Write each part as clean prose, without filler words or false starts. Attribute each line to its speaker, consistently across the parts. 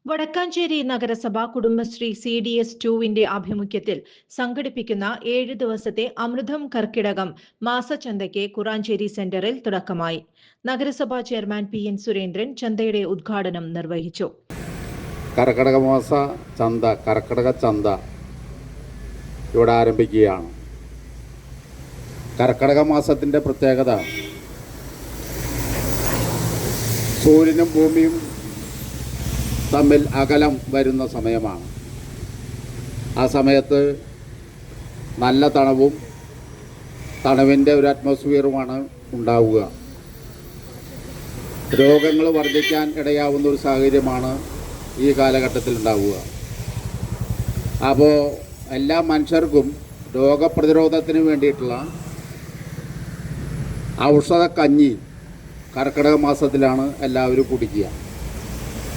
Speaker 1: വടക്കാഞ്ചേരി നഗരസഭ കുടുംബശ്രീ CDS 2-ന്റെ ആഭിമുഖ്യത്തിൽ സംഘടിപ്പിക്കുന്ന 7 ദിവസത്തെ അമൃതം കർക്കിടകം മാസച്ചന്തയ്ക്ക് കുറാഞ്ചേരി സെന്ററിൽ തുടക്കമായി. നഗരസഭാ ചെയർമാൻ PN സുരേന്ദ്രൻ ചന്തയുടെ ഉദ്ഘാടനം നിർവഹിച്ചു.
Speaker 2: കർക്കിടക മാസ ചന്ത, കർക്കിടക ചന്ത ഇവിടെ ആരംഭിക്കുകയാണ്. കർക്കിടക മാസത്തിൻ്റെ പ്രത്യേകത സൂര്യനും ഭൂമിയും തമ്മിൽ അകലം വരുന്ന സമയമാണ്. ആ സമയത്ത് നല്ല തണുവിൻ്റെ ഒരു അറ്റ്മോസ്ഫിയറുമാണ് ഉണ്ടാവുക. രോഗങ്ങൾ വർദ്ധിക്കാൻ ഇടയാവുന്ന ഒരു സാഹചര്യമാണ് ഈ കാലഘട്ടത്തിൽ ഉണ്ടാവുക. അപ്പോൾ എല്ലാ മനുഷ്യർക്കും രോഗപ്രതിരോധത്തിന് വേണ്ടിയിട്ടുള്ള ഔഷധക്കഞ്ഞി കർക്കിടക മാസത്തിലാണ് എല്ലാവരും കുടിക്കുക.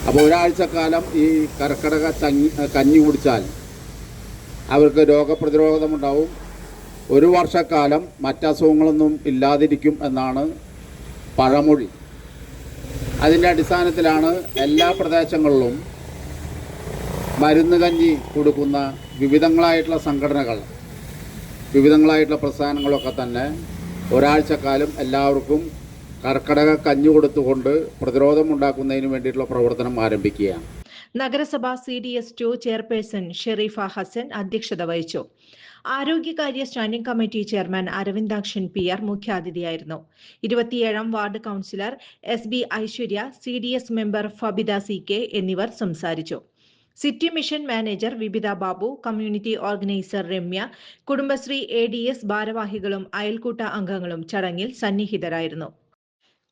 Speaker 2: അപ്പോൾ ഒരാഴ്ചക്കാലം ഈ കർക്കിടക കഞ്ഞി കുടിച്ചാൽ അവർക്ക് രോഗപ്രതിരോധമുണ്ടാവും. ഒരു വർഷക്കാലം മറ്റസുഖങ്ങളൊന്നും ഇല്ലാതിരിക്കും എന്നാണ് പഴമൊഴി. അതിൻ്റെ അടിസ്ഥാനത്തിലാണ് എല്ലാ പ്രദേശങ്ങളിലും മരുന്ന് കഞ്ഞി കൊടുക്കുന്ന വിവിധങ്ങളായിട്ടുള്ള സംഘടനകൾ, വിവിധങ്ങളായിട്ടുള്ള പ്രസ്ഥാനങ്ങളൊക്കെ തന്നെ ഒരാഴ്ചക്കാലം എല്ലാവർക്കും കർക്കിടക കഞ്ഞി കൊടുത്തുകൊണ്ട് പ്രതിരോധമുണ്ടാക്കുന്നതിന് വേണ്ടിയിട്ടുള്ള പ്രവർത്തനം ആരംഭിക്കുകയാണ്.
Speaker 1: നഗരസഭ CDS 2 ചെയർപേഴ്സൺ ഷെരീഫ ഹസൻ അധ്യക്ഷത വഹിച്ചു. ആരോഗ്യകാര്യ standing committee chairman Aravindakshan PR മുഖ്യാതിഥിയായിരുന്നു. 27ാം ward councillor SB Aishwarya, CDS member Fabitha CK എന്നിവർ സംസാരിച്ചു. City mission manager Vibitha Babu, community organiser Ramya, Kudumbashree ADS ഭാരവാഹികളും അയൽക്കൂട്ട അംഗങ്ങളും ചടങ്ങിൽ സന്നിഹിതരായിരുന്നു.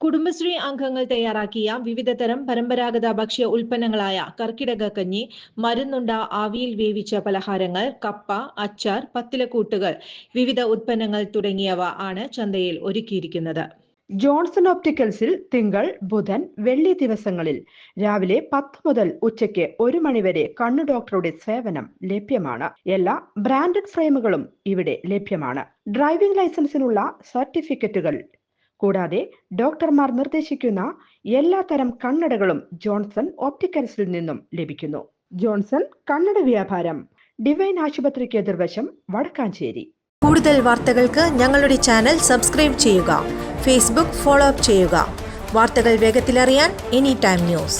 Speaker 1: കുടുംബശ്രീ അംഗങ്ങൾ തയ്യാറാക്കിയ വിവിധതരം പരമ്പരാഗത ഭക്ഷ്യ ഉൽപ്പന്നങ്ങളായ കർക്കിടക കഞ്ഞി, മരുന്നുണ്ട, ആവിയിൽ വേവിച്ച പലഹാരങ്ങൾ, കപ്പ, അച്ചാർ, പത്തിലക്കൂട്ടുകൾ, വിവിധ ഉൽപ്പന്നങ്ങൾ തുടങ്ങിയവ ആണ് ചന്തയിൽ ഒരുക്കിയിരിക്കുന്നത്.
Speaker 3: ജോൺസൺ ഓപ്റ്റിക്കൽസിൽ തിങ്കൾ, ബുധൻ, വെള്ളി ദിവസങ്ങളിൽ രാവിലെ 10 മുതൽ ഉച്ചയ്ക്ക് 1 മണിവരെ കണ്ണു ഡോക്ടറുടെ സേവനം ലഭ്യമാണ്. എല്ലാ ബ്രാൻഡഡ് ഫ്രെയിമുകളും ഇവിടെ ലഭ്യമാണ്. ഡ്രൈവിംഗ് ലൈസൻസിനുള്ള സർട്ടിഫിക്കറ്റുകൾ കൂടാതെ ഡോക്ടർമാർ നിർദ്ദേശിക്കുന്ന എല്ലാ തരം കണ്ണടകളും ജോൺസൺ ഓപ്റ്റിക്കൽസിൽ നിന്നും ലഭിക്കുന്നു. ജോൺസൺ കണ്ണട വ്യാപാരം, ഡിവൈൻ ആശുപത്രിക്ക് എതിർവശം, വടക്കാഞ്ചേരി.
Speaker 1: കൂടുതൽ വാർത്തകൾക്ക് ഞങ്ങളുടെ ചാനൽ സബ്സ്ക്രൈബ് ചെയ്യുക. ഫേസ്ബുക്ക് ഫോളോ അപ്പ് ചെയ്യുക. വാർത്തകൾ വേഗത്തിലറിയാൻ Anytime News.